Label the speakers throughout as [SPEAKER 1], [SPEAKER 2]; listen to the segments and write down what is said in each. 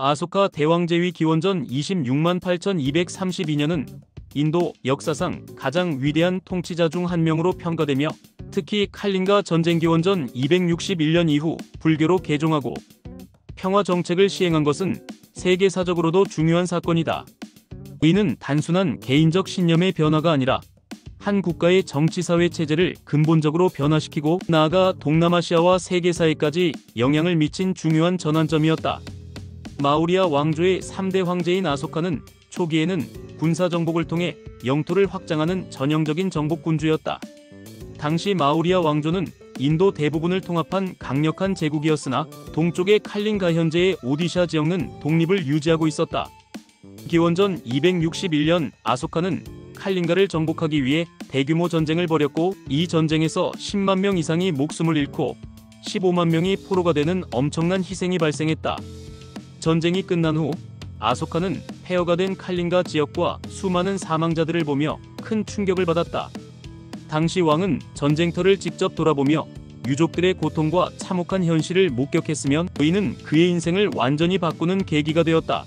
[SPEAKER 1] 아소카 대왕제위 기원전 26만 8232년은 인도 역사상 가장 위대한 통치자 중 한 명으로 평가되며, 특히 칼링가 전쟁 기원전 261년 이후 불교로 개종하고 평화 정책을 시행한 것은 세계사적으로도 중요한 사건이다. 이는 단순한 개인적 신념의 변화가 아니라 한 국가의 정치사회 체제를 근본적으로 변화시키고 나아가 동남아시아와 세계사회까지 영향을 미친 중요한 전환점이었다. 마우리아 왕조의 3대 황제인 아소카는 초기에는 군사정복을 통해 영토를 확장하는 전형적인 정복군주였다. 당시 마우리아 왕조는 인도 대부분을 통합한 강력한 제국이었으나 동쪽의 칼링가 현재의 오디샤 지역은 독립을 유지하고 있었다. 기원전 261년 아소카는 칼링가를 정복하기 위해 대규모 전쟁을 벌였고, 이 전쟁에서 10만 명 이상이 목숨을 잃고 15만 명이 포로가 되는 엄청난 희생이 발생했다. 전쟁이 끝난 후 아소카는 폐허가 된 칼링가 지역과 수많은 사망자들을 보며 큰 충격을 받았다. 당시 왕은 전쟁터를 직접 돌아보며 유족들의 고통과 참혹한 현실을 목격했으며, 이는 그의 인생을 완전히 바꾸는 계기가 되었다.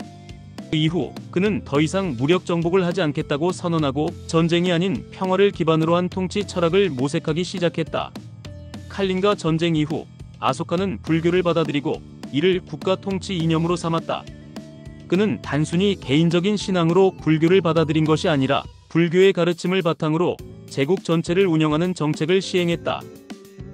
[SPEAKER 1] 이후 그는 더 이상 무력 정복을 하지 않겠다고 선언하고 전쟁이 아닌 평화를 기반으로 한 통치 철학을 모색하기 시작했다. 칼링가 전쟁 이후 아소카는 불교를 받아들이고 이를 국가 통치 이념으로 삼았다. 그는 단순히 개인적인 신앙으로 불교를 받아들인 것이 아니라 불교의 가르침을 바탕으로 제국 전체를 운영하는 정책을 시행했다.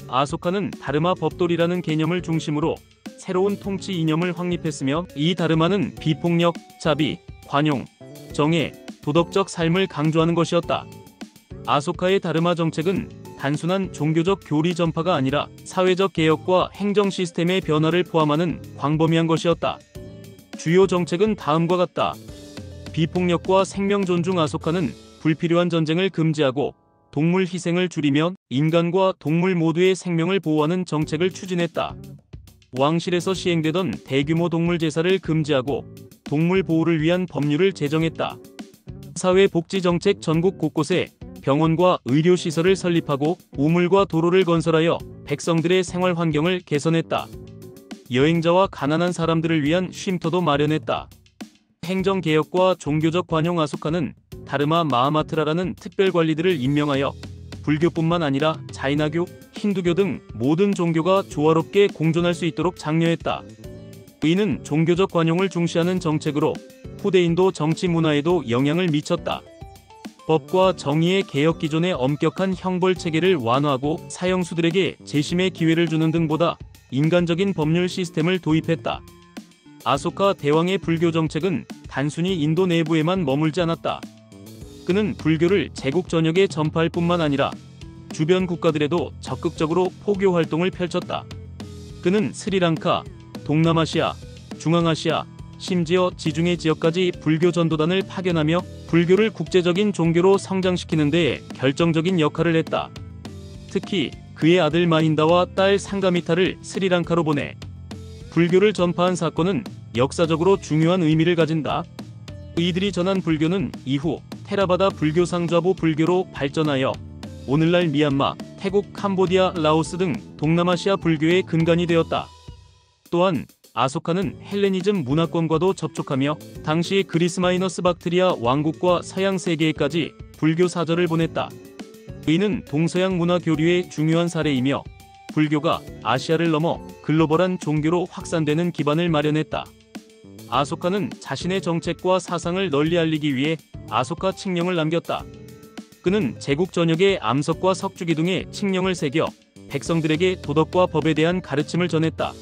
[SPEAKER 1] 아소카는 다르마 법돌이라는 개념을 중심으로 새로운 통치 이념을 확립했으며, 이 다르마는 비폭력, 자비, 관용, 정의, 도덕적 삶을 강조하는 것이었다. 아소카의 다르마 정책은 단순한 종교적 교리 전파가 아니라 사회적 개혁과 행정 시스템의 변화를 포함하는 광범위한 것이었다. 주요 정책은 다음과 같다. 비폭력과 생명 존중. 아소카는 불필요한 전쟁을 금지하고 동물 희생을 줄이며 인간과 동물 모두의 생명을 보호하는 정책을 추진했다. 왕실에서 시행되던 대규모 동물 제사를 금지하고 동물 보호를 위한 법률을 제정했다. 사회복지정책. 전국 곳곳에 병원과 의료시설을 설립하고 우물과 도로를 건설하여 백성들의 생활 환경을 개선했다. 여행자와 가난한 사람들을 위한 쉼터도 마련했다. 행정개혁과 종교적 관용. 아소카는 다르마 마하마트라라는 특별관리들을 임명하여 불교뿐만 아니라 자이나교, 힌두교 등 모든 종교가 조화롭게 공존할 수 있도록 장려했다. 이는 종교적 관용을 중시하는 정책으로 후대 인도 정치 문화에도 영향을 미쳤다. 법과 정의의 개혁. 기존의 엄격한 형벌 체계를 완화하고 사형수들에게 재심의 기회를 주는 등보다 인간적인 법률 시스템을 도입했다. 아소카 대왕의 불교 정책은 단순히 인도 내부에만 머물지 않았다. 그는 불교를 제국 전역에 전파할 뿐만 아니라 주변 국가들에도 적극적으로 포교 활동을 펼쳤다. 그는 스리랑카, 동남아시아, 중앙아시아, 심지어 지중해 지역까지 불교 전도단을 파견하며 불교를 국제적인 종교로 성장시키는 데 결정적인 역할을 했다. 특히 그의 아들 마힌다와 딸 상가미타를 스리랑카로 보내 불교를 전파한 사건은 역사적으로 중요한 의미를 가진다. 이들이 전한 불교는 이후 테라바다 불교 상좌부 불교로 발전하여 오늘날 미얀마, 태국, 캄보디아, 라오스 등 동남아시아 불교의 근간이 되었다. 또한 아소카는 헬레니즘 문화권과도 접촉하며 당시 그리스 마이너스 박트리아 왕국과 서양 세계에까지 불교 사절을 보냈다. 이는 동서양 문화 교류의 중요한 사례이며 불교가 아시아를 넘어 글로벌한 종교로 확산되는 기반을 마련했다. 아소카는 자신의 정책과 사상을 널리 알리기 위해 아소카 칙령을 남겼다. 그는 제국 전역에 암석과 석주 기둥에 칙령을 새겨 백성들에게 도덕과 법에 대한 가르침을 전했다.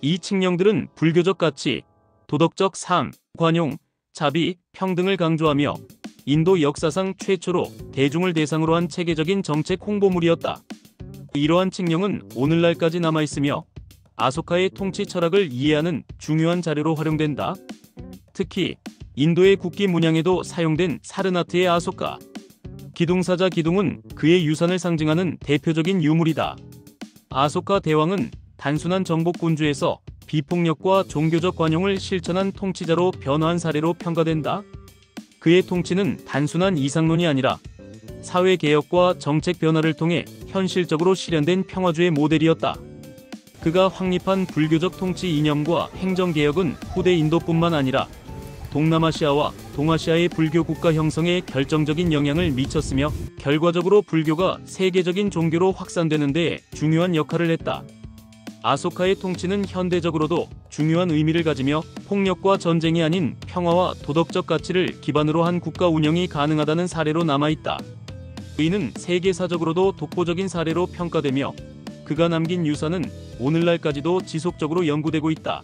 [SPEAKER 1] 이 칙령들은 불교적 가치, 도덕적 삶, 관용, 자비, 평등을 강조하며 인도 역사상 최초로 대중을 대상으로 한 체계적인 정책 홍보물이었다. 이러한 칙령은 오늘날까지 남아있으며 아소카의 통치 철학을 이해하는 중요한 자료로 활용된다. 특히 인도의 국기 문양에도 사용된 사르나트의 아소카 기둥사자. 기둥은 그의 유산을 상징하는 대표적인 유물이다. 아소카 대왕은 단순한 정복군주에서 비폭력과 종교적 관용을 실천한 통치자로 변화한 사례로 평가된다. 그의 통치는 단순한 이상론이 아니라 사회개혁과 정책 변화를 통해 현실적으로 실현된 평화주의 모델이었다. 그가 확립한 불교적 통치 이념과 행정개혁은 후대 인도뿐만 아니라 동남아시아와 동아시아의 불교 국가 형성에 결정적인 영향을 미쳤으며 결과적으로 불교가 세계적인 종교로 확산되는 데에 중요한 역할을 했다. 아소카의 통치는 현대적으로도 중요한 의미를 가지며 폭력과 전쟁이 아닌 평화와 도덕적 가치를 기반으로 한 국가 운영이 가능하다는 사례로 남아있다. 이는 세계사적으로도 독보적인 사례로 평가되며 그가 남긴 유산은 오늘날까지도 지속적으로 연구되고 있다.